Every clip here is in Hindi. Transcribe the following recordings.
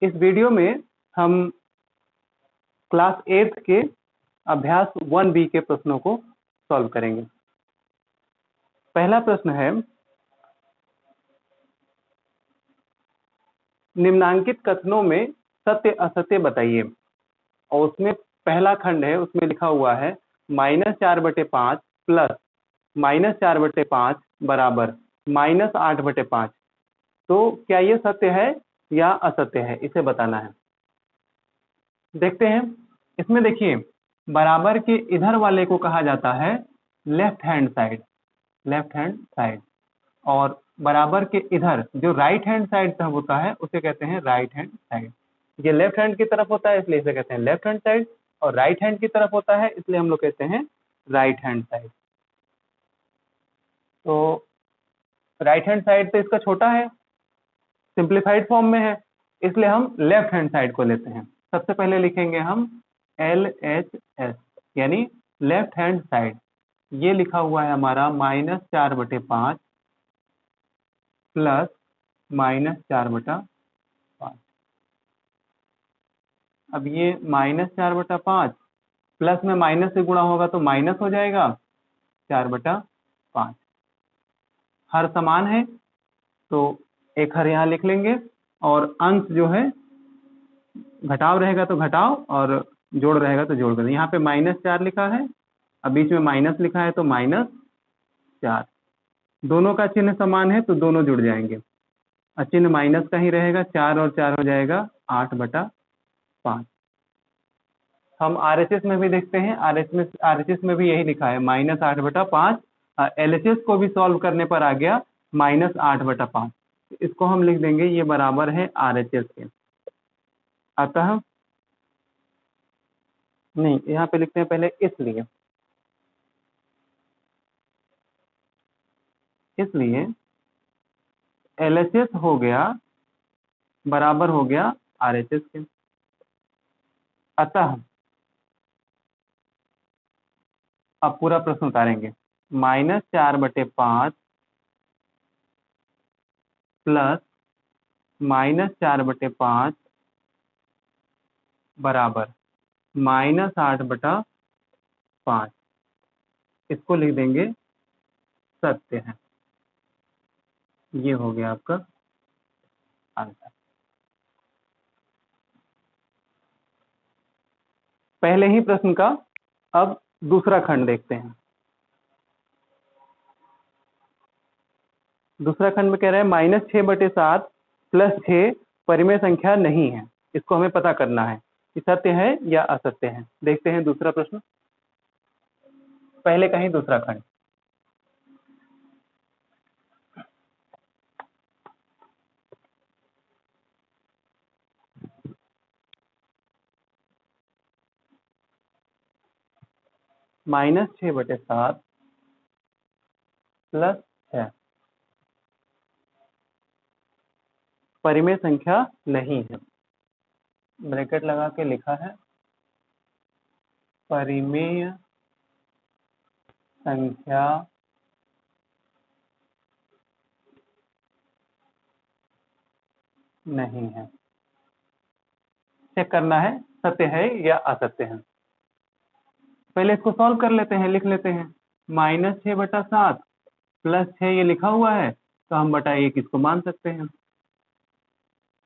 इस वीडियो में हम क्लास 8 के अभ्यास 1B के प्रश्नों को सॉल्व करेंगे। पहला प्रश्न है, निम्नांकित कथनों में सत्य असत्य बताइए। और उसमें पहला खंड है, उसमें लिखा हुआ है -4/5 प्लस -4/5 बराबर -8/5। तो क्या ये सत्य है या असत्य है, इसे बताना है। देखते हैं। इसमें देखिए, बराबर के इधर वाले को कहा जाता है लेफ्ट हैंड साइड, और बराबर के इधर जो राइट हैंड साइड तक होता है उसे कहते हैं राइट हैंड साइड। ये लेफ्ट हैंड की तरफ होता है इसलिए इसे कहते हैं लेफ्ट हैंड साइड, और राइट हैंड की तरफ होता है इसलिए हम लोग कहते हैं राइट हैंड साइड। तो राइट हैंड साइड तो इसका छोटा है, सिंप्लीफाइड फॉर्म में है, इसलिए हम लेफ्ट हैंड साइड को लेते हैं। सबसे पहले लिखेंगे हम LHS यानी लेफ्ट हैंड साइड। ये लिखा हुआ है हमारा -4/5 प्लस -4/5। अब ये -4/5 प्लस में माइनस से गुणा होगा तो माइनस हो जाएगा 4/5। हर समान है तो एक हर यहाँ लिख लेंगे, और अंश जो है घटाव रहेगा तो घटाव और जोड़ रहेगा तो जोड़ कर। यहाँ पे -4 लिखा है, अब बीच में माइनस लिखा है तो -4। दोनों का चिन्ह समान है तो दोनों जुड़ जाएंगे, और चिन्ह माइनस का ही रहेगा। 4 और 4 हो जाएगा 8/5। हम RHS में भी देखते हैं, RHS में भी यही लिखा है -8/5। LHS को भी सॉल्व करने पर आ गया -8/5। इसको हम लिख देंगे, ये बराबर है RHS के। अतः नहीं, यहाँ पे लिखते हैं पहले इसलिए LHS हो गया बराबर हो गया RHS के। अतः अब पूरा प्रश्न उतारेंगे। -4/5 प्लस -4/5 बराबर -8/5। इसको लिख देंगे सत्य है। ये हो गया आपका आंसर। पहले ही प्रश्न का अब दूसरा खंड देखते हैं। दूसरा खंड में कह रहा है -6/7 प्लस 6 परिमेय संख्या नहीं है। इसको हमें पता करना है कि सत्य है या असत्य है। देखते हैं दूसरा प्रश्न, पहले का ही दूसरा खंड। -6/7 प्लस 6 परिमेय संख्या नहीं है। ब्रैकेट लगा के लिखा है परिमेय संख्या नहीं है। चेक करना है सत्य है या असत्य है। पहले इसको सॉल्व कर लेते हैं, लिख लेते हैं। -6/7 प्लस 6 ये लिखा हुआ है तो हम बटा 1 इसको मान सकते हैं।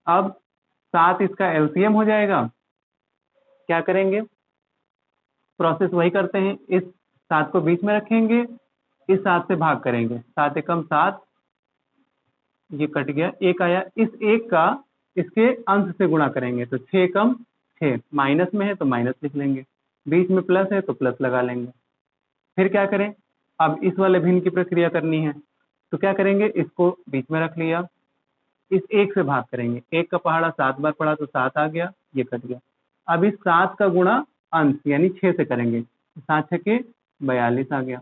अब 7 इसका LCM हो जाएगा। क्या करेंगे, प्रोसेस वही करते हैं। इस 7 को बीच में रखेंगे, इस 7 से भाग करेंगे। 7 एकम 7, ये कट गया, 1 आया। इस 1 का इसके अंश से गुणा करेंगे तो 6 एकम 6, माइनस में है तो माइनस लिख लेंगे, बीच में प्लस है तो प्लस लगा लेंगे। फिर क्या करें, अब इस वाले भिन्न की प्रक्रिया करनी है तो क्या करेंगे, इसको बीच में रख लिया, इस 1 से भाग करेंगे। 1 का पहाड़ा 7 बार पड़ा तो 7 आ गया, ये कट गया। अब इस 7 का गुणा अंश यानी 6 से करेंगे, 7 छके 42 आ गया।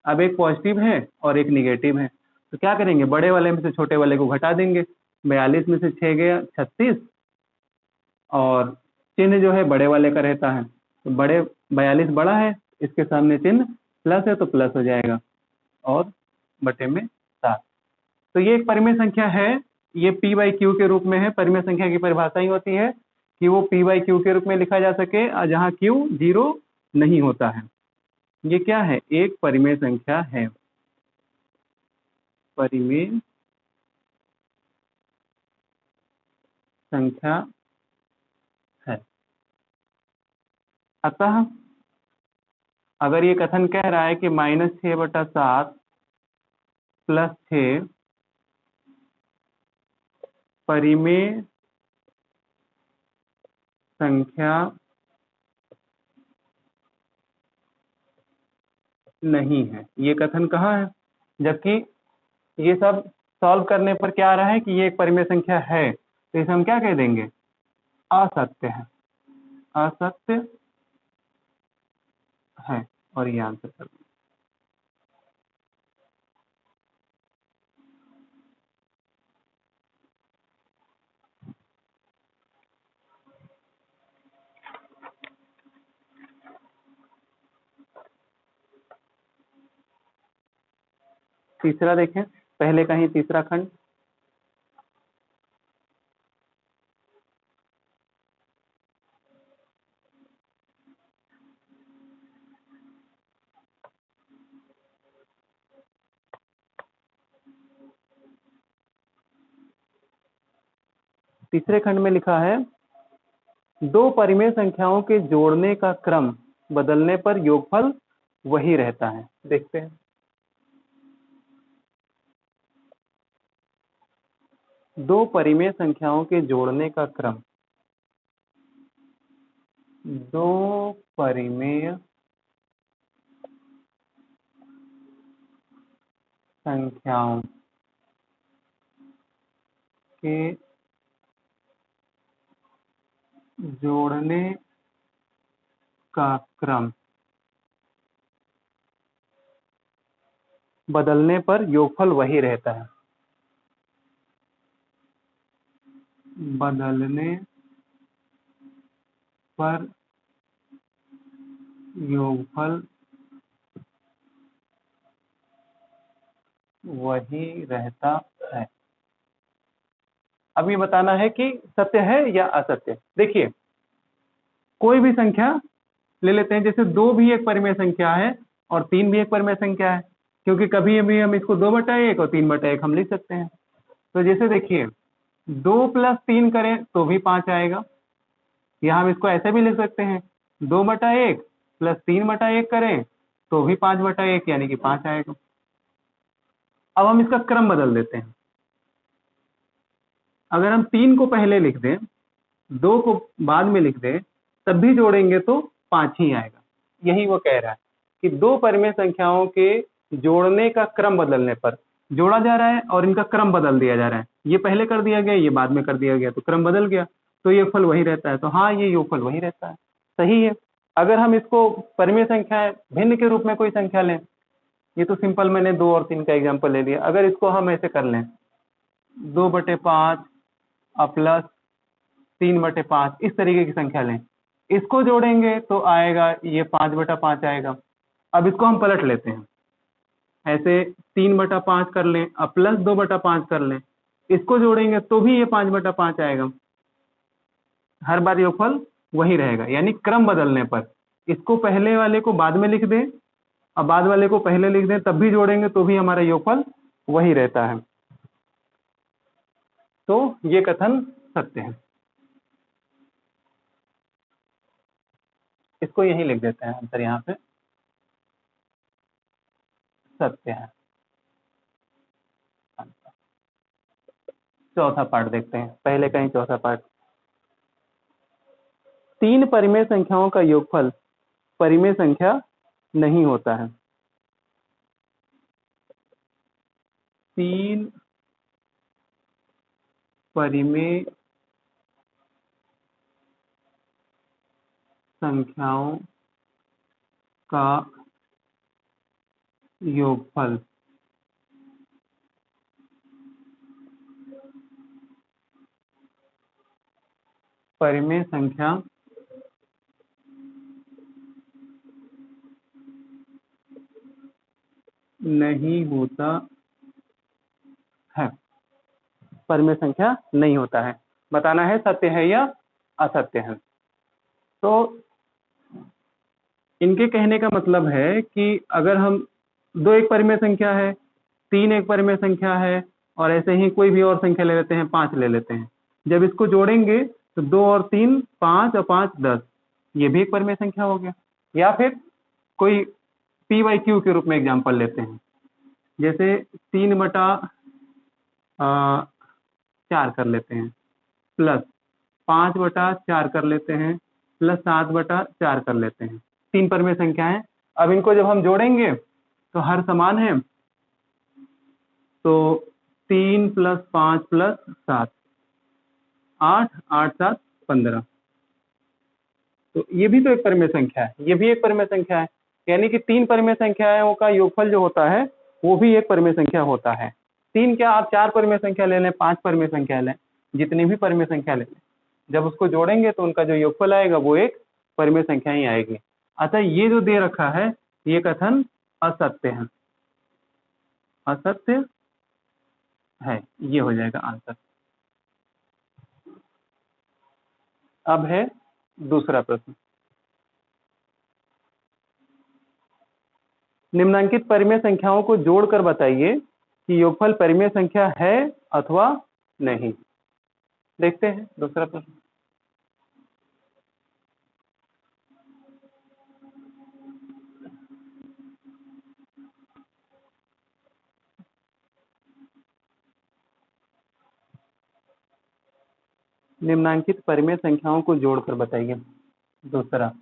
अब एक पॉजिटिव है और एक निगेटिव है तो क्या करेंगे, बड़े वाले में से छोटे वाले को घटा देंगे। 42 में से 6 गया 36, और चिन्ह जो है बड़े वाले का रहता है तो बड़े 42 बड़ा है, इसके सामने चिन्ह प्लस है तो प्लस हो जाएगा, और बटे में 7। तो ये एक परिमेय संख्या है ये p बाई क्यू के रूप में है। परिमेय संख्या की परिभाषा ही होती है कि वो p बाई क्यू के रूप में लिखा जा सके जहां q 0 नहीं होता है। ये क्या है? एक परिमेय संख्या है। परिमेय संख्या है। अतः अगर ये कथन कह रहा है कि -6/7 + 6 परिमेय संख्या नहीं है, ये कथन कहाँ है? जबकि ये सब सॉल्व करने पर क्या आ रहा है कि ये एक परिमेय संख्या है, तो इसे हम क्या कह देंगे? असत्य है। असत्य है और ये आंसर कर देंगे। तीसरा देखें, पहले का ही तीसरा खंड। तीसरे खंड में लिखा है, दो परिमेय संख्याओं के जोड़ने का क्रम बदलने पर योगफल वही रहता है। देखते हैं, दो परिमेय संख्याओं के जोड़ने का क्रम, दो परिमेय संख्याओं के जोड़ने का क्रम बदलने पर योगफल वही रहता है। बदलने पर योगफल वही रहता है। अब ये बताना है कि सत्य है या असत्य। देखिए, कोई भी संख्या ले लेते हैं, जैसे 2 भी एक परिमेय संख्या है और 3 भी एक परिमेय संख्या है, क्योंकि कभी भी हम इसको 2/1 और 3/1 हम लिख सकते हैं। तो जैसे देखिए, 2 + 3 करें तो भी 5 आएगा, या हम इसको ऐसे भी लिख सकते हैं, 2/1 + 3/1 करें तो भी 5/1 यानी कि 5 आएगा। अब हम इसका क्रम बदल देते हैं। अगर हम 3 को पहले लिख दें, 2 को बाद में लिख दें, तब भी जोड़ेंगे तो 5 ही आएगा। यही वो कह रहा है कि दो परिमेय संख्याओं के जोड़ने का क्रम बदलने पर जोड़ा जा रहा है और इनका क्रम बदल दिया जा रहा है। ये पहले कर दिया गया, ये बाद में कर दिया गया, तो क्रम बदल गया, तो योगफल वही रहता है। तो हाँ, ये योगफल वही रहता है, सही है। अगर हम इसको परिमेय संख्या भिन्न के रूप में कोई संख्या लें, ये तो सिंपल मैंने 2 और 3 का एग्जाम्पल ले लिया। अगर इसको हम ऐसे कर लें, 2/5 प्लस 3/5, इस तरीके की संख्या लें, इसको जोड़ेंगे तो आएगा ये 5/5 आएगा। अब इसको हम पलट लेते हैं, ऐसे 3/5 कर लें, अब प्लस 2/5 कर लें, इसको जोड़ेंगे तो भी ये 5/5 आएगा। हर बार योगफल वही रहेगा, यानी क्रम बदलने पर इसको पहले वाले को बाद में लिख दें, अब बाद वाले को पहले लिख दें, तब भी जोड़ेंगे तो भी हमारा योगफल वही रहता है। तो ये कथन सत्य है। इसको यही लिख देते हैं आंसर यहाँ पे, सत्य है। चौथा पार्ट देखते हैं, पहले का ही चौथा पार्ट। 3 परिमेय संख्याओं का योगफल परिमेय संख्या नहीं होता है। 3 परिमेय संख्याओं का योगफल परिमेय संख्या नहीं होता है। परिमेय संख्या नहीं होता है। बताना है सत्य है या असत्य है। तो इनके कहने का मतलब है कि अगर हम 2 एक परिमेय संख्या है, 3 एक परिमेय संख्या है और ऐसे ही कोई भी और संख्या ले लेते हैं, 5 ले लेते हैं। जब इसको जोड़ेंगे तो 2 और 3 5 और 5 10, ये भी एक परिमेय संख्या हो गया। या फिर कोई पी बाई क्यू के रूप में एग्जाम्पल लेते हैं, जैसे 3/4 कर लेते हैं, प्लस 5/4 कर लेते हैं, प्लस 7/4 कर लेते हैं। 3 परिमेय संख्या है। अब इनको जब हम जोड़ेंगे तो हर समान है, तो 3 + 5 + 7 8 8 7 15। तो ये भी तो एक परिमेय संख्या है, ये भी एक परिमेय संख्या है। यानी कि 3 परिमेय संख्याओं का योगफल जो होता है वो भी एक परिमेय संख्या होता है। 3 क्या, आप 4 परिमेय संख्या ले लें, 5 परिमेय संख्या लें, जितनी भी परिमेय संख्या ले लें, जब उसको जोड़ेंगे तो उनका जो योगफल आएगा वो एक परिमेय संख्या ही आएगी। अतः ये जो दे रखा है ये कथन असत्य है, असत्य है, ये हो जाएगा आंसर। अब है दूसरा प्रश्न। निम्नांकित परिमेय संख्याओं को जोड़कर बताइए कि योगफल परिमेय संख्या है अथवा नहीं। देखते हैं दूसरा प्रश्न। निम्नांकित परिमेय संख्याओं को जोड़कर बताइए। दूसरा,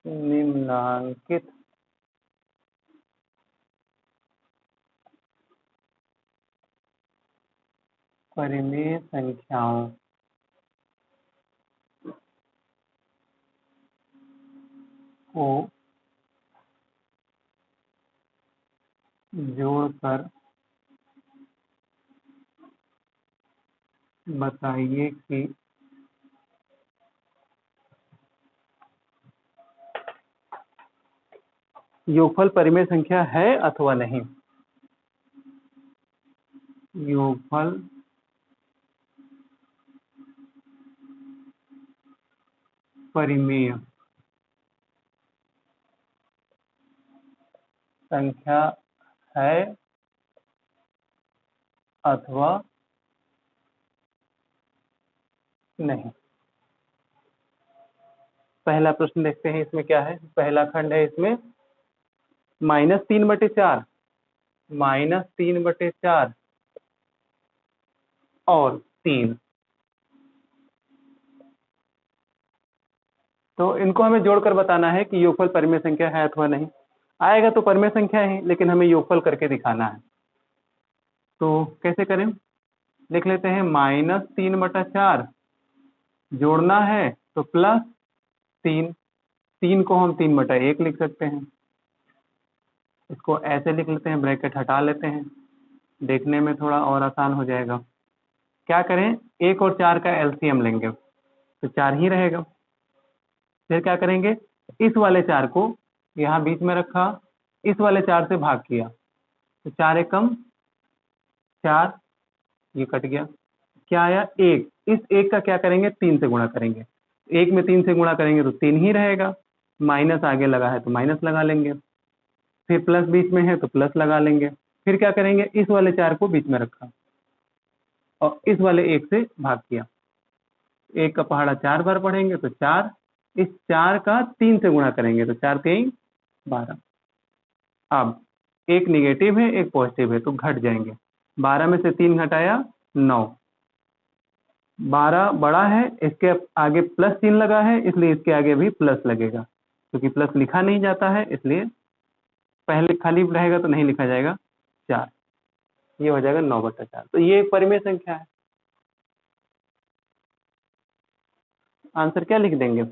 निम्नांकित परिमेय संख्याओं को जोड़कर बताइए कि योगफल परिमेय संख्या है अथवा नहीं। योगफल परिमेय संख्या है अथवा नहीं। पहला प्रश्न देखते हैं, इसमें क्या है। पहला खंड है, इसमें -3/4 -3/4 और 3, तो इनको हमें जोड़कर बताना है कि योगफल परिमेय संख्या है अथवा नहीं। आएगा तो परिमेय संख्या है, लेकिन हमें योगफल करके दिखाना है। तो कैसे करें, लिख लेते हैं -3/4, जोड़ना है तो +3, 3 को हम 3/1 लिख सकते हैं। इसको ऐसे लिख लेते हैं, ब्रैकेट हटा लेते हैं, देखने में थोड़ा और आसान हो जाएगा। क्या करें, 1 और 4 का एलसीएम लेंगे तो 4 ही रहेगा। फिर क्या करेंगे, इस वाले 4 को यहाँ बीच में रखा, इस वाले 4 से भाग किया तो 4 एकम 4, ये कट गया। क्या आया, 1। इस 1 का क्या करेंगे, 3 से गुणा करेंगे। 1 में 3 से गुणा करेंगे तो 3 ही रहेगा। माइनस आगे लगा है तो माइनस लगा लेंगे, फिर प्लस बीच में है तो प्लस लगा लेंगे। फिर क्या करेंगे, इस वाले 4 को बीच में रखा और इस वाले 1 से भाग किया। 1 का पहाड़ा 4 बार पढ़ेंगे तो 4, इस 4 का 3 से गुणा करेंगे तो 4 3 12। अब एक निगेटिव है एक पॉजिटिव है तो घट जाएंगे। 12 में से 3 घटाया 9। 12 बड़ा है, इसके आगे +3 लगा है, इसलिए इसके आगे भी प्लस लगेगा। क्योंकि प्लस लिखा नहीं जाता है, इसलिए पहले खाली रहेगा तो नहीं लिखा जाएगा 4। ये हो जाएगा 9/4। तो ये एक परिमेय संख्या है। आंसर क्या लिख देंगे,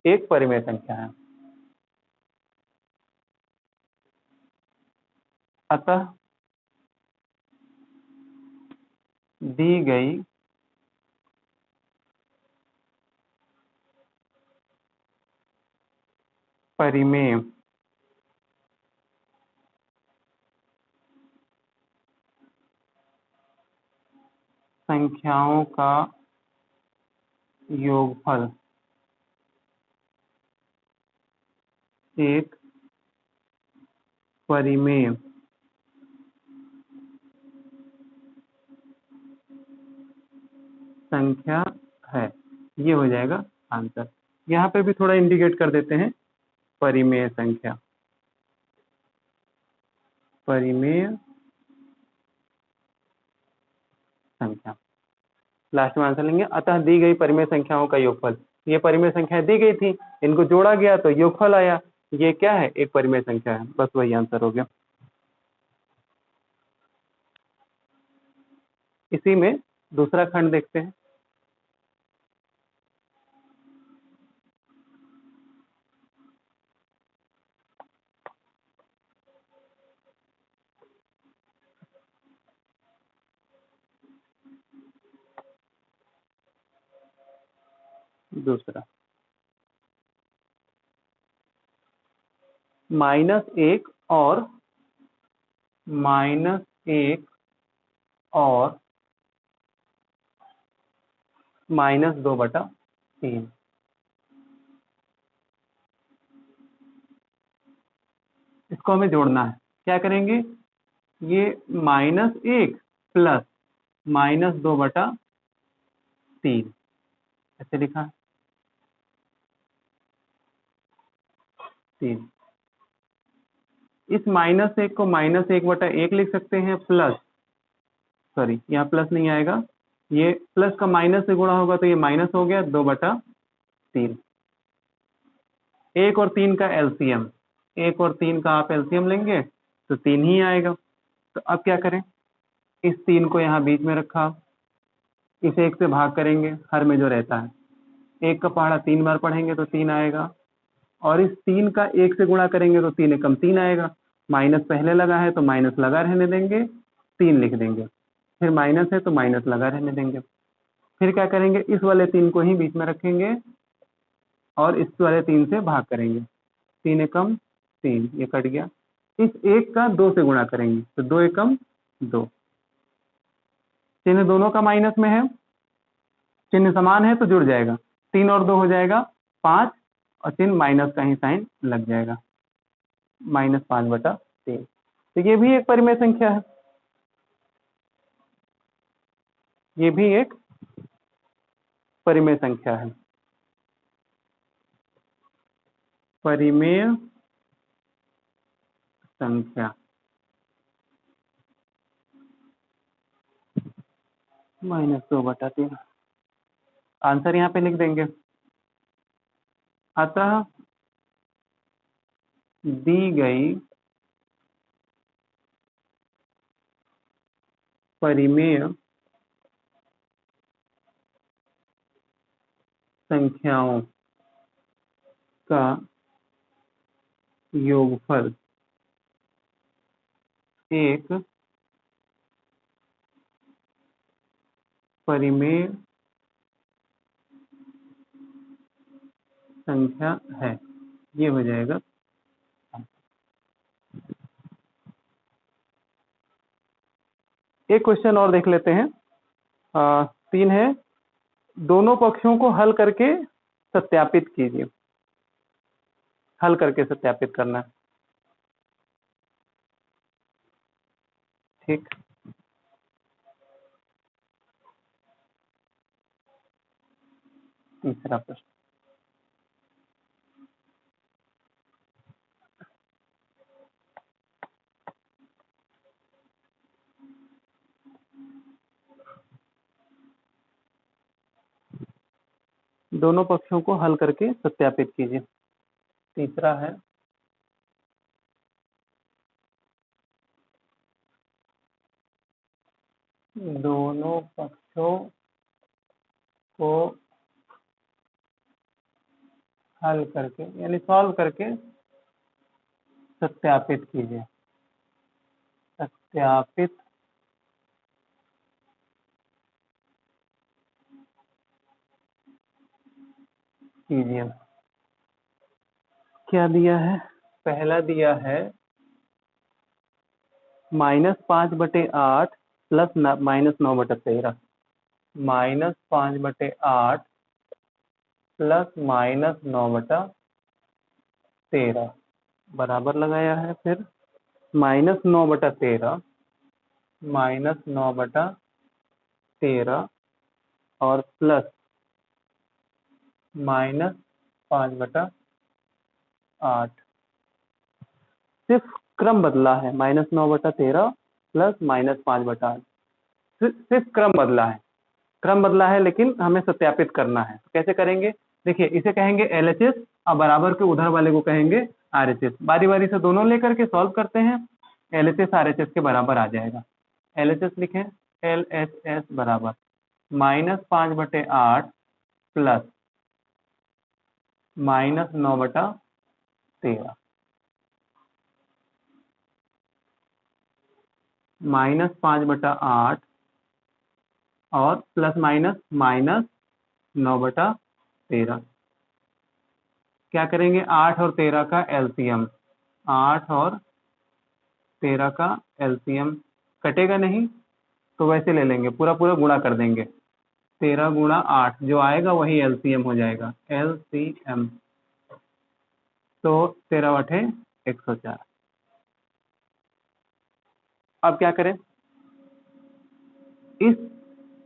एक परिमेय संख्या है। अतः दी गई परिमेय संख्याओं का योगफल एक परिमेय संख्या है। ये हो जाएगा आंसर। यहाँ पे भी थोड़ा इंडिकेट कर देते हैं, परिमेय संख्या, परिमेय संख्या, लास्ट में आंसर लेंगे। अतः दी गई परिमेय संख्याओं का योगफल, ये परिमेय संख्या दी गई थी, इनको जोड़ा गया तो योगफल आया। ये क्या है? एक परिमेय संख्या है, बस वही आंसर हो गया। इसी में दूसरा खंड देखते हैं। दूसरा -1 और -1 और -2/3। इसको हमें जोड़ना है। क्या करेंगे? ये -1 प्लस -2/3 ऐसे लिखा है, 3। इस -1 को -1/1 लिख सकते हैं, प्लस, सॉरी यहाँ प्लस नहीं आएगा, ये प्लस का माइनस से गुणा होगा तो ये माइनस हो गया 2/3। 1 और 3 का एलसीएम, 1 और 3 का आप एलसीएम लेंगे तो 3 ही आएगा। तो अब क्या करें? इस 3 को यहाँ बीच में रखा, इसे 1 से भाग करेंगे, हर में जो रहता है 1 का पहाड़ा 3 बार पढ़ेंगे तो 3 आएगा, और इस 3 का 1 से गुणा करेंगे तो 3 एकम 3 आएगा। माइनस पहले लगा है तो माइनस लगा रहने देंगे, 3 लिख देंगे, फिर माइनस है तो माइनस लगा रहने देंगे। फिर क्या करेंगे? इस वाले 3 को ही बीच में रखेंगे और इस वाले 3 से भाग करेंगे, 3 एकम 3, ये कट गया। इस 1 का 2 से गुणा करेंगे तो 2 एकम 2। चिन्ह दोनों का माइनस में है, चिन्ह समान है तो जुड़ जाएगा, 3 और 2 हो जाएगा 5, और चिन्ह माइनस का ही साइन लग जाएगा, -5/3। तो ये भी एक परिमेय संख्या है, ये भी एक परिमेय संख्या है। परिमेय संख्या -2/3, आंसर यहाँ पे लिख देंगे। अतः दी गई परिमेय संख्याओं का योगफल एक परिमेय संख्या है। ये हो जाएगा। एक क्वेश्चन और देख लेते हैं। 3 है, दोनों पक्षों को हल करके सत्यापित कीजिए। हल करके सत्यापित करना है, ठीक। तीसरा प्रश्न, दोनों पक्षों को हल करके सत्यापित कीजिए। तीसरा है, दोनों पक्षों को हल करके यानी सॉल्व करके सत्यापित कीजिए। सत्यापित कीजिए। क्या दिया है? पहला दिया है -5/8 प्लस -9/13। -5/8 प्लस -9/13 बराबर लगाया है। फिर -9/13 -9/13 और प्लस -5/8 सिर्फ क्रम बदला है। -9/13 प्लस -5/8 सिर्फ क्रम बदला है। क्रम बदला है लेकिन हमें सत्यापित करना है। तो कैसे करेंगे? देखिए, इसे कहेंगे LHS और बराबर के उधर वाले को कहेंगे RHS। बारी बारी से दोनों लेकर के सॉल्व करते हैं। LHS RHS के बराबर आ जाएगा। LHS लिखें, LHS बराबर -5/8 प्लस -9/13 -5/8 और प्लस -9/13। क्या करेंगे? 8 और 13 का LCM। 8 और 13 का LCM कटेगा नहीं तो वैसे ले लेंगे, पूरा पूरा गुणा कर देंगे। 13 गुणा 8 जो आएगा वही LCM हो जाएगा। LCM तो 13 × 104। अब क्या करें? इस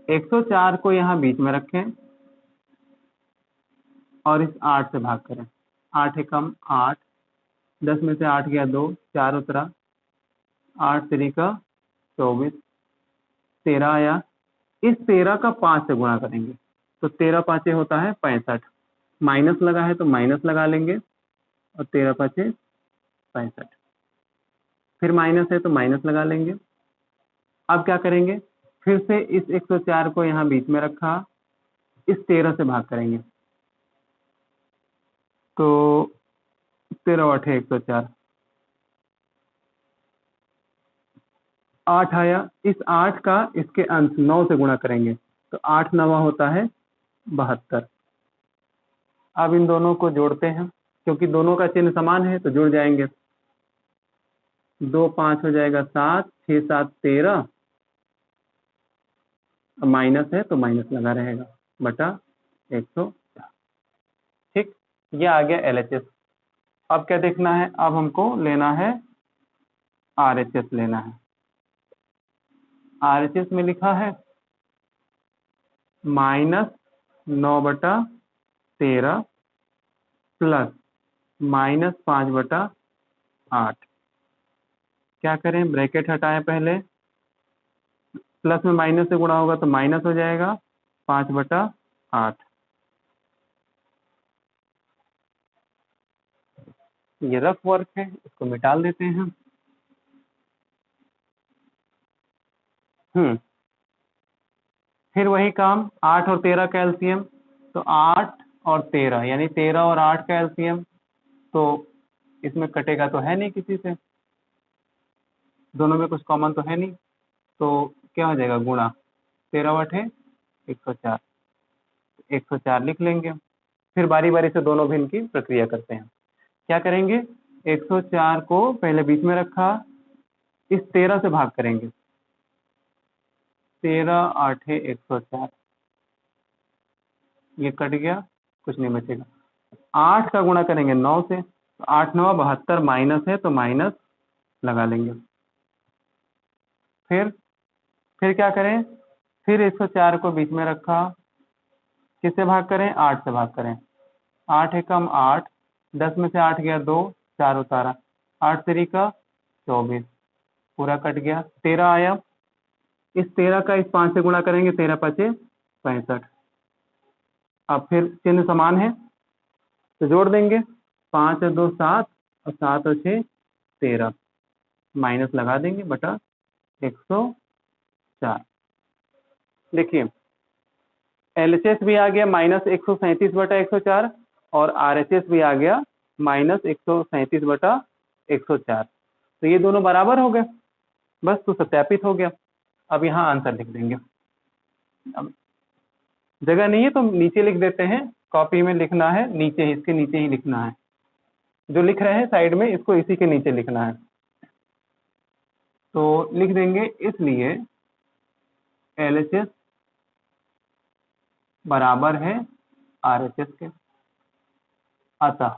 104 को यहाँ बीच में रखें और इस 8 से भाग करें। 8 एकम 8, 10 में से 8 गया 2, 4 उतरा, 8 3 का 24, 13 आया। इस 13 का 5 से गुणा करेंगे तो 13 5 होता है 65। माइनस लगा है तो माइनस लगा लेंगे और 13 5 65। फिर माइनस है तो माइनस लगा लेंगे। अब क्या करेंगे? फिर से इस 104 को यहाँ बीच में रखा, इस 13 से भाग करेंगे तो 13 8 104। 8 आया। इस 8 का इसके अंश 9 से गुणा करेंगे तो 8 9 होता है 72। अब इन दोनों को जोड़ते हैं, क्योंकि दोनों का चिन्ह समान है तो जुड़ जाएंगे। 2 5 हो जाएगा 7, 6 7 13, माइनस है तो माइनस लगा रहेगा बटा 104। ठीक, ये आ गया LHS। अब क्या देखना है? अब हमको लेना है RHS लेना है। RHS में लिखा है -9/13 प्लस -5/8। क्या करें? ब्रैकेट हटाएं पहले, प्लस में माइनस से गुणा होगा तो माइनस हो जाएगा 5/8। ये रफ वर्क है, इसको मिटा देते हैं। फिर वही काम, 8 और 13 का LCM, तो 8 और 13 यानी 13 और 8 का LCM, तो इसमें कटेगा तो है नहीं किसी से, दोनों में कुछ कॉमन तो है नहीं, तो क्या हो जाएगा? गुणा 13 8 104। 104 लिख लेंगे। फिर बारी बारी से दोनों भिन्न की प्रक्रिया करते हैं। क्या करेंगे? 104 को पहले बीच में रखा, इस 13 से भाग करेंगे। 13 8 104, ये कट गया, कुछ नहीं बचेगा। 8 का गुणा करेंगे 9 से, तो 8 9 72, माइनस है तो माइनस लगा लेंगे। फिर क्या करें? फिर 104 को बीच में रखा, किससे भाग करें? 8 से भाग करें। 8 एकम 8, 10 में से 8 गया 2, 4 उतारा, 8 3 का 24, पूरा कट गया। 13 आया। इस 13 का इस 5 से गुणा करेंगे, 13 5 65। अब फिर चिन्ह समान है तो जोड़ देंगे। 5 और 2 7 और 7 और 6 13, माइनस लगा देंगे बटा 104। देखिए, LHS भी आ गया -137/104 और RHS भी आ गया -137/104। तो ये दोनों बराबर हो गए, बस तो सत्यापित हो गया। अब यहाँ आंसर लिख देंगे। अब जगह नहीं है तो नीचे लिख देते हैं, कॉपी में लिखना है नीचे ही, इसके नीचे ही लिखना है। जो लिख रहे हैं साइड में, इसको इसी के नीचे लिखना है। तो लिख देंगे, इसलिए LHS बराबर है RHS के। अतः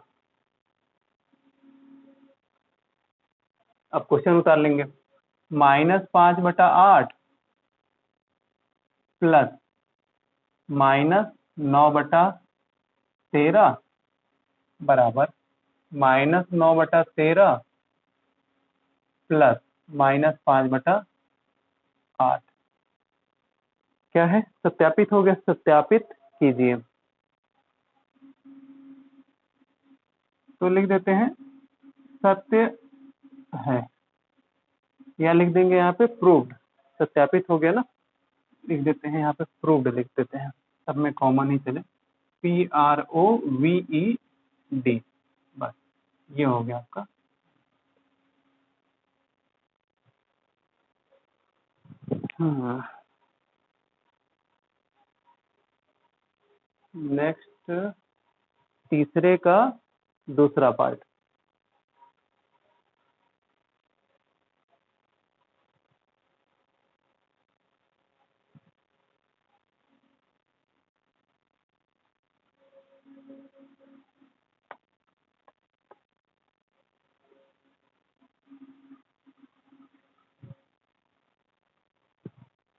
अब क्वेश्चन उतार लेंगे, -5/8 प्लस -9/13 बराबर -9/13 प्लस -5/8। क्या है? सत्यापित हो गया, सत्यापित कीजिए। तो लिख देते हैं सत्य है, या लिख देंगे यहाँ पे प्रूव्ड। सत्यापित हो गया ना, लिख देते हैं यहाँ पे प्रूव्ड लिख देते हैं, सब में कॉमन ही चले, PROVED, बस ये हो गया आपका। नेक्स्ट तीसरे का दूसरा पार्ट।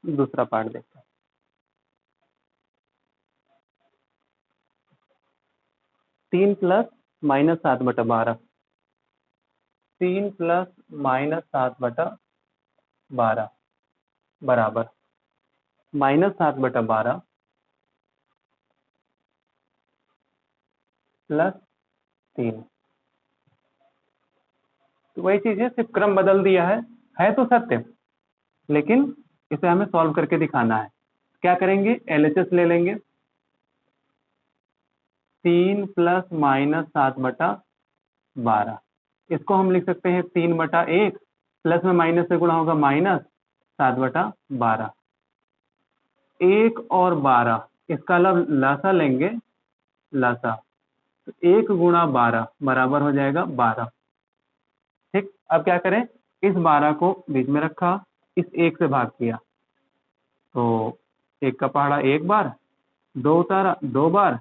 दूसरा पार्ट देखते हैं। 3 + -7/12, 3 + -7/12 बराबर -7/12 + 3। तो वही चीज है, सिर्फ क्रम बदल दिया है तो सत्य, लेकिन इसे हमें सॉल्व करके दिखाना है। क्या करेंगे? LHS ले लेंगे, 3 + -7/12, इसको हम लिख सकते हैं 3/1, प्लस में माइनस से गुणा होगा -7/12। 1 और 12 इसका लासा लेंगे, लासा, तो 1 × 12 बराबर हो जाएगा 12। ठीक, अब क्या करें? इस 12 को बीच में रखा, इस 1 से भाग किया, तो 1 का पहाड़ा 1 बार, 2 उतारा 2 बार,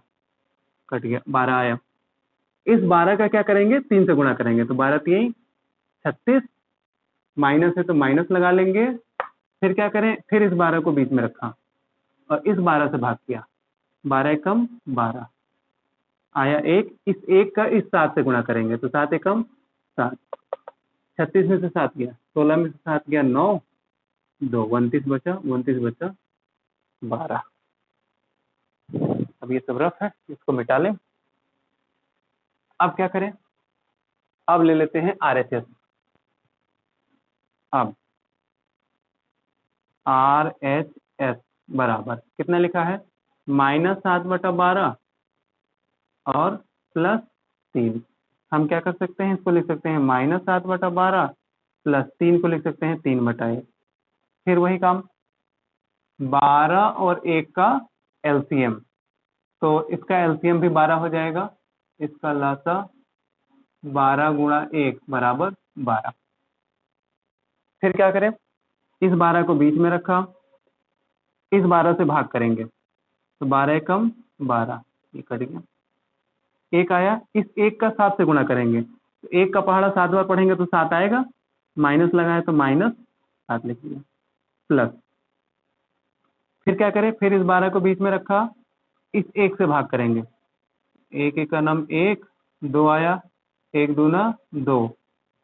कट गया, 12 आया। इस 12 का क्या करेंगे? 3 से गुणा करेंगे, तो 12 3 36, माइनस है तो माइनस लगा लेंगे। फिर क्या करें? फिर इस 12 को बीच में रखा और इस 12 से भाग किया, 12 एकम 12 आया 1, इस 1 का इस 7 से गुणा करेंगे, तो 7 एकम 7, 36 में से 7 गया, 16 में से 7 गया 9, 2 29 बचा, 29 बचा 12। अब ये सब रफ है, इसको मिटा लें। अब क्या करें? अब ले लेते हैं RHS। अब RHS बराबर कितना लिखा है? -7/12 और +3। हम क्या कर सकते हैं? इसको लिख सकते हैं -7/12 + 3 को लिख सकते हैं 3/1। फिर वही काम, 12 और 1 का LCM, तो इसका LCM भी 12 हो जाएगा, इसका लासा 12 × 1 बराबर 12। फिर क्या करें? इस 12 को बीच में रखा, इस 12 से भाग करेंगे, तो 12 एकम 12, ये कट गया, 1 आया, इस 1 का 7 से गुणा करेंगे, तो 1 का पहाड़ा 7 बार पढ़ेंगे तो 7 आएगा, माइनस लगाया तो -7 लिख लिया, प्लस। फिर क्या करें? फिर इस 12 को बीच में रखा, इस 1 से भाग करेंगे, 1 1 का नम 1, 2 आया, 1 दूना 2,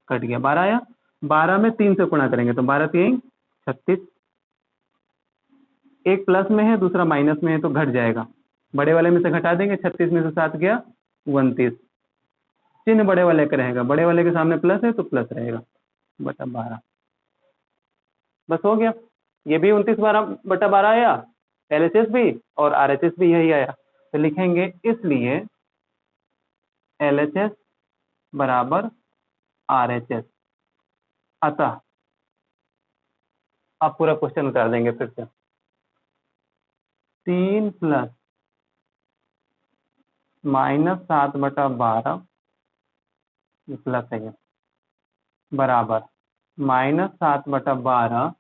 कट गया, 12 आया, 12 में 3 से गुणा करेंगे, तो 12 3 36, एक प्लस में है दूसरा माइनस में है तो घट जाएगा, बड़े वाले में से घटा देंगे, 36 में से 7 गया 29, चिन्ह बड़े वाले का रहेगा, बड़े वाले के सामने प्लस है तो प्लस रहेगा, बटा 12। बस हो गया, ये भी 29/12 आया, LHS भी और RHS भी यही आया, तो लिखेंगे इसलिए LHS बराबर RHS। अतः आप पूरा क्वेश्चन उतार देंगे फिर से, 3 + -7/12 प्लस है बराबर -7/12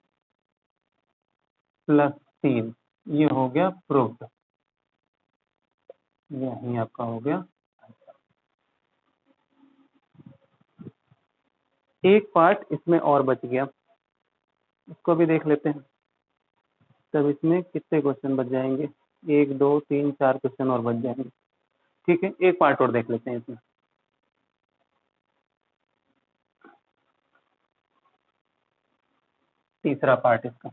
+ 3, ये हो गया प्रूव्ड। यही आपका हो गया। एक पार्ट इसमें और बच गया, इसको भी देख लेते हैं। तब इसमें कितने क्वेश्चन बच जाएंगे? 1 2 3 4 क्वेश्चन और बच जाएंगे। ठीक है, एक पार्ट और देख लेते हैं इसमें। तीसरा पार्ट इसका।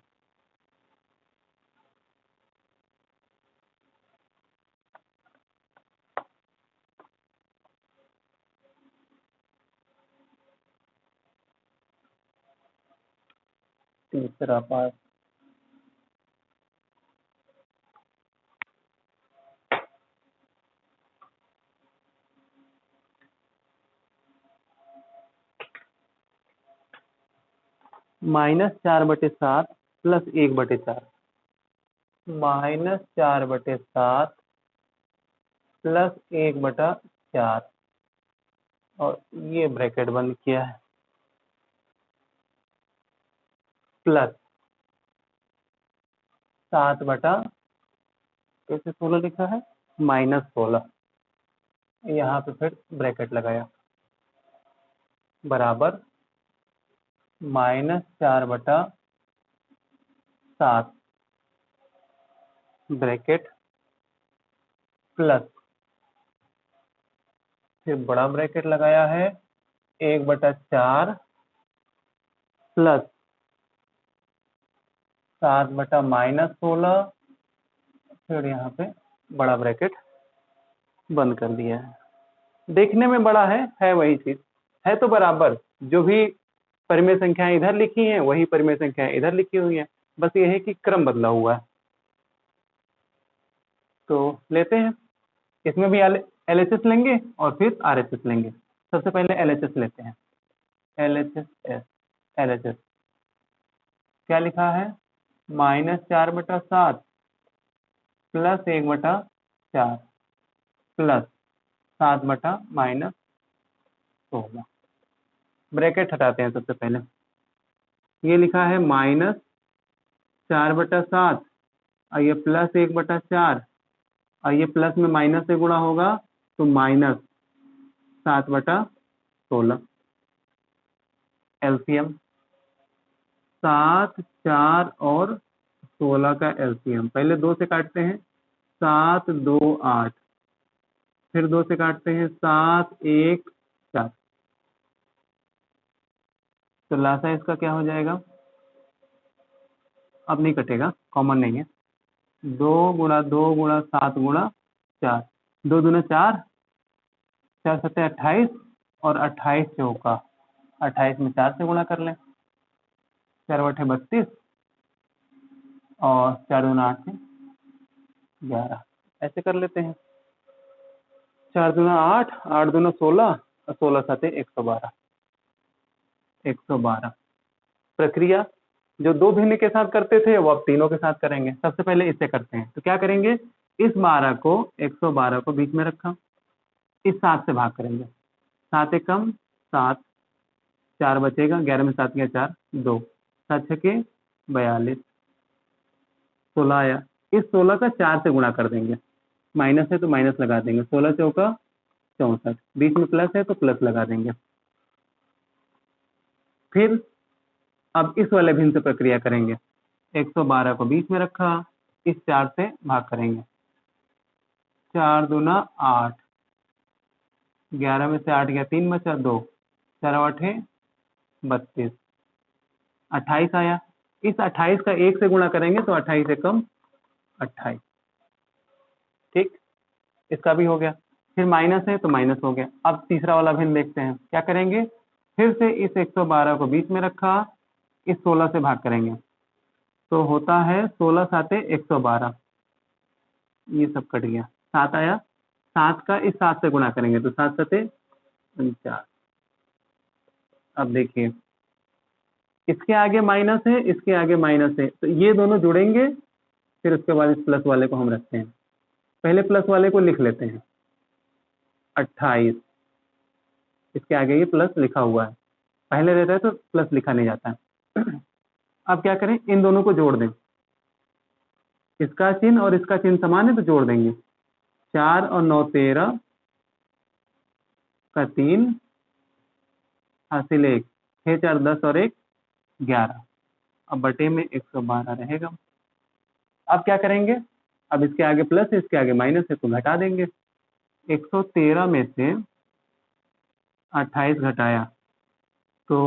तीसरा पार्ट -4/7 प्लस 1/4। -4/7 प्लस 1/4 और ये ब्रैकेट बंद किया है, प्लस 7/, कैसे 16 लिखा है, -16। यहाँ पे फिर ब्रैकेट लगाया, बराबर -4/7 ब्रैकेट प्लस, फिर बड़ा ब्रैकेट लगाया है 1/4 प्लस 7/-16, फिर यहाँ पे बड़ा ब्रैकेट बंद कर दिया है। देखने में बड़ा है वही चीज, है तो बराबर, जो भी परिमेय संख्याएं इधर लिखी हैं वही परिमेय संख्याएं इधर लिखी हुई हैं, बस ये है कि क्रम बदला हुआ है। तो लेते हैं, इसमें भी LHS लेंगे और फिर RHS लेंगे। सबसे पहले LHS लेते हैं। LHS क्या लिखा है, -4/7 प्लस 1/4 प्लस 7/-16। ब्रैकेट हटाते हैं सबसे पहले। ये लिखा है -4/7 और ये प्लस 1/4 और ये प्लस में माइनस से गुणा होगा तो -7/16। एलसीएम 7, 4 और 16 का एलसीएम, पहले 2 से काटते हैं, 7 2 8, फिर 2 से काटते हैं, 7 1 4। तो लासा इसका क्या हो जाएगा, अब नहीं कटेगा, कॉमन नहीं है। 2 × 2 × 7 × 4, 2 दूना 4, 4 7 28 और 28 चौका 28 में 4 से गुणा कर लें, 4 8 32 और 4 दूना 8 से 11, ऐसे कर लेते हैं। 4 दूना 8, 8 दूना 16 और 16 7 112। 112 प्रक्रिया जो 2 भिन्न के साथ करते थे वो अब तीनों के साथ करेंगे। सबसे पहले इससे करते हैं, तो क्या करेंगे, इस 12 को 112 को बीच में रखा, इस 7 से भाग करेंगे, 7 एक कम 7, 4 बचेगा, 11 में 7 गया 4, 2, 7 6 42, 16 आया। इस 16 का 4 से गुणा कर देंगे, माइनस है तो माइनस लगा देंगे, 16 चौका 64, बीच में प्लस है तो प्लस लगा देंगे। फिर अब इस वाले भिन्न से प्रक्रिया करेंगे, 112 को बीच में रखा, इस 4 से भाग करेंगे, 4 दूना 8, 11 में से 8 गया 3 बचा 2, 4 8 32, 28 आया। इस 28 का 1 से गुणा करेंगे तो 28 से कम 28। ठीक, इसका भी हो गया। फिर माइनस है तो माइनस हो गया। अब तीसरा वाला भिन्न देखते हैं, क्या करेंगे, फिर से इस 112 को बीच में रखा, इस 16 से भाग करेंगे तो होता है 16 7 112, ये सब कट गया, 7 आया, 7 का इस 7 से गुणा करेंगे तो 7 7 49। अब देखिए, इसके आगे माइनस है, इसके आगे माइनस है, तो ये दोनों जुड़ेंगे, फिर उसके बाद इस प्लस वाले को हम रखते हैं। पहले प्लस वाले को लिख लेते हैं, 28, इसके आगे ये प्लस लिखा हुआ है, पहले रहता है तो प्लस लिखा नहीं जाता है। अब क्या करें, इन दोनों को जोड़ दें, इसका चिन्ह और इसका चिन्ह समान है तो जोड़ देंगे, 4 और 9 13 का 3 हासिल 1, 6 4 10 और 1 11। अब बटे में 112 रहेगा। अब क्या करेंगे, अब इसके आगे प्लस है इसके आगे माइनस है तो घटा देंगे। 113 में से 28 घटाया तो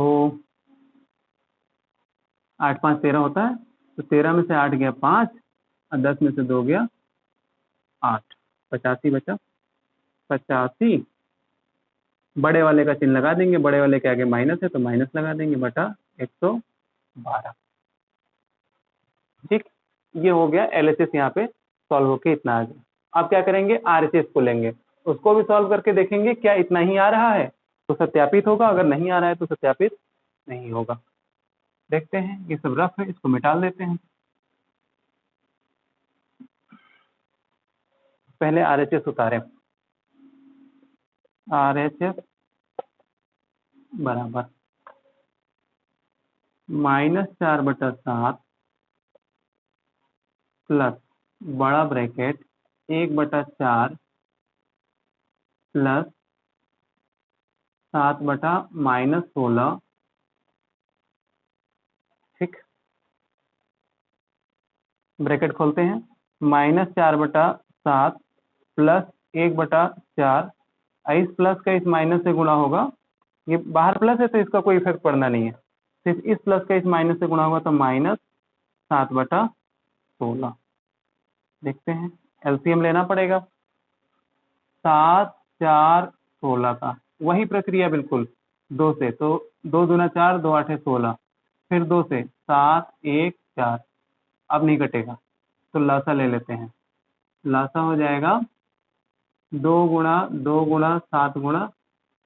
8 5 13 होता है, तो 13 में से 8 गया 5 और 10 में से 2 गया 8, 85 बचा। 85 बड़े वाले का चिन्ह लगा देंगे, बड़े वाले के आगे माइनस है तो माइनस लगा देंगे, बटा 112। ठीक, ये हो गया एलएचएस यहाँ पे सॉल्व होके इतना आ गया। अब क्या करेंगे, आरएचएस को लेंगे, उसको भी सॉल्व करके देखेंगे क्या इतना ही आ रहा है तो सत्यापित होगा, अगर नहीं आ रहा है तो सत्यापित नहीं होगा। देखते हैं, ये सब रफ है, इसको मिटा देते हैं। पहले आरएचएस उतारें। आरएचएस बराबर -4/7 प्लस बड़ा ब्रैकेट 1/4 प्लस 7/-16। ठीक, ब्रैकेट खोलते हैं, -4/7 प्लस 1/4, इस प्लस का इस माइनस से गुणा होगा, ये बाहर प्लस है तो इसका कोई इफेक्ट पड़ना नहीं है, सिर्फ इस प्लस का इस माइनस से गुणा होगा तो -7/16। देखते हैं, एलसीएम लेना पड़ेगा 7 4 16 का, वही प्रक्रिया बिल्कुल 2 से, तो 2 दूना 4, 2 8 16, फिर 2 से 7 1 4, अब नहीं कटेगा तो लासा ले लेते हैं। लासा हो जाएगा 2 गुणा 2 गुणा 7 गुणा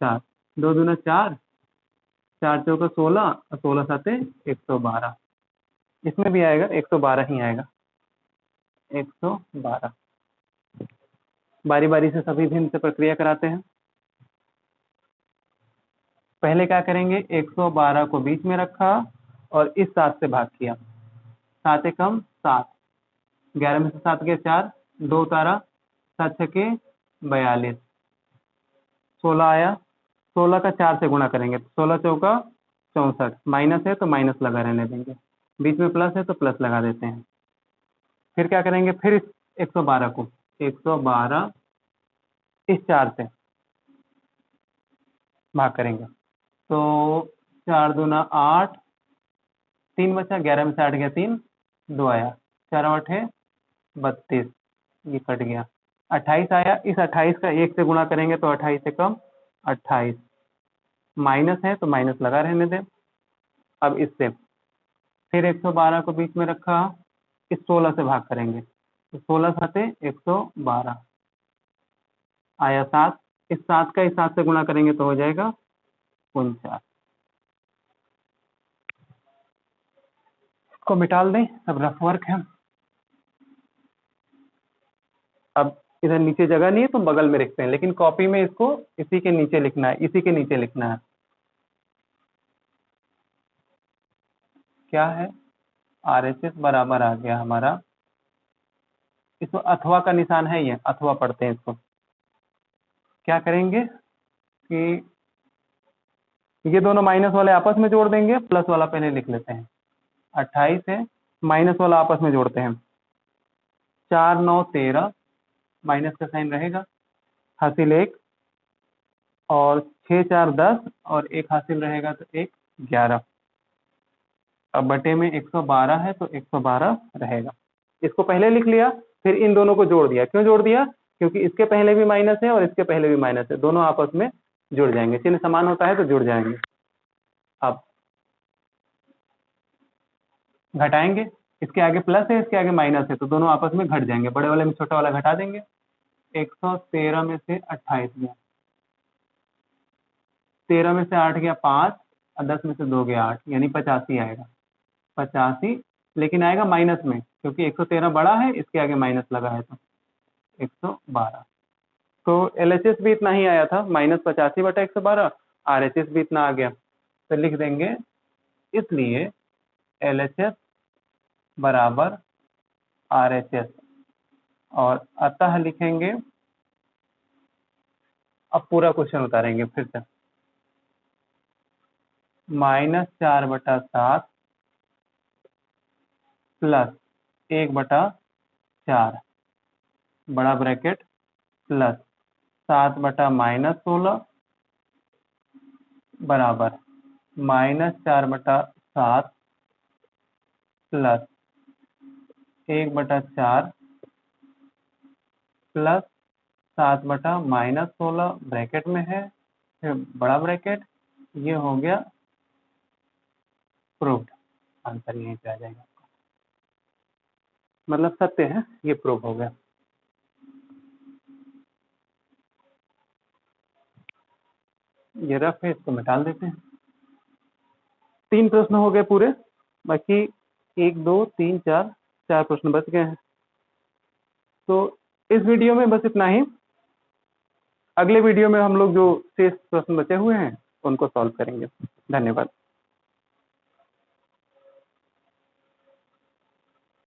4, 2 दूना 4, 4 चौका 16 और 16 साते 112। इसमें भी आएगा 112 ही आएगा, 112। बारी बारी से सभी भिन्न से प्रक्रिया कराते हैं। पहले क्या करेंगे, 112 को बीच में रखा और इस 7 से भाग किया, 7 एकम 7, 11 में से 7 गया 4, 2 उतारा, 7 छके 42, 16 आया, 16 का 4 से गुणा करेंगे तो 16 चौका 64, माइनस है तो माइनस लगा रहने देंगे, बीच में प्लस है तो प्लस लगा देते हैं। फिर क्या करेंगे, फिर इस 112 को 112 इस 4 से भाग करेंगे तो 4 दूना 8, 3 बचा, 11 में से 8 गया 3, 2 आया, 4 8 है 32, ये कट गया, 28 आया, इस 28 का 1 से गुणा करेंगे तो 28 से कम 28, माइनस है तो माइनस लगा रहने दें। अब इससे फिर 112 को बीच में रखा, इस 16 से भाग करेंगे तो 16 साते 112 आया 7, इस 7 का इस 7 से गुणा करेंगे तो हो जाएगा 49। इसको मिटाल दें, सब रफ वर्क है। अब इधर नीचे जगह नहीं है तो बगल में लिखते हैं, लेकिन कॉपी में इसको इसी के नीचे लिखना है, इसी के नीचे लिखना है। क्या है, आरएचएस बराबर आ गया हमारा, इसमें अथवा का निशान है, ये अथवा पढ़ते हैं इसको। क्या करेंगे कि ये दोनों माइनस वाले आपस में जोड़ देंगे, प्लस वाला पहले लिख लेते हैं। 28 है, माइनस वाला आपस में जोड़ते हैं, 4 9 13, माइनस का साइन रहेगा, हासिल 1 और 6 4 10 और 1 हासिल रहेगा तो 1 11। अब बटे में 112 है तो 112 रहेगा। इसको पहले लिख लिया, फिर इन दोनों को जोड़ दिया। क्यों जोड़ दिया, क्योंकि इसके पहले भी माइनस है और इसके पहले भी माइनस है, दोनों आपस में जुड़ जाएंगे, चिन्ह समान होता है तो जुड़ जाएंगे। अब घटाएंगे, इसके आगे प्लस है इसके आगे माइनस है तो दोनों आपस में घट जाएंगे, बड़े वाले में छोटा वाला घटा देंगे। 113 में से 28 गया, 13 में से 8 गया 5 और 10 में से 2 गया 8, यानी 85 आएगा। 85 लेकिन आएगा माइनस में, क्योंकि 113 बड़ा है, इसके आगे माइनस लगा है तो 112। तो एलएचएस भी इतना ही आया था, -85/112, आरएचएस भी इतना आ गया, तो लिख देंगे इसलिए एलएचएस बराबर आरएचएस, और अतः लिखेंगे अब पूरा क्वेश्चन उतारेंगे फिर से। -4/7 प्लस 1/4 बड़ा ब्रैकेट प्लस 7/-16 बराबर -4/7 प्लस 1/4 प्लस 7/-16 ब्रैकेट में है, फिर बड़ा ब्रैकेट, ये हो गया प्रूव्ड। आंसर यहीं पे आ जाएगा, मतलब सत्य है, ये प्रूव हो गया। ये रफ है, इसको मिटा देते हैं। 3 प्रश्न हो गए पूरे, बाकी 1 2 3 4 प्रश्न बच गए हैं। तो इस वीडियो में बस इतना ही। अगले वीडियो में हम लोग जो शेष प्रश्न बचे हुए हैं उनको सॉल्व करेंगे। धन्यवाद।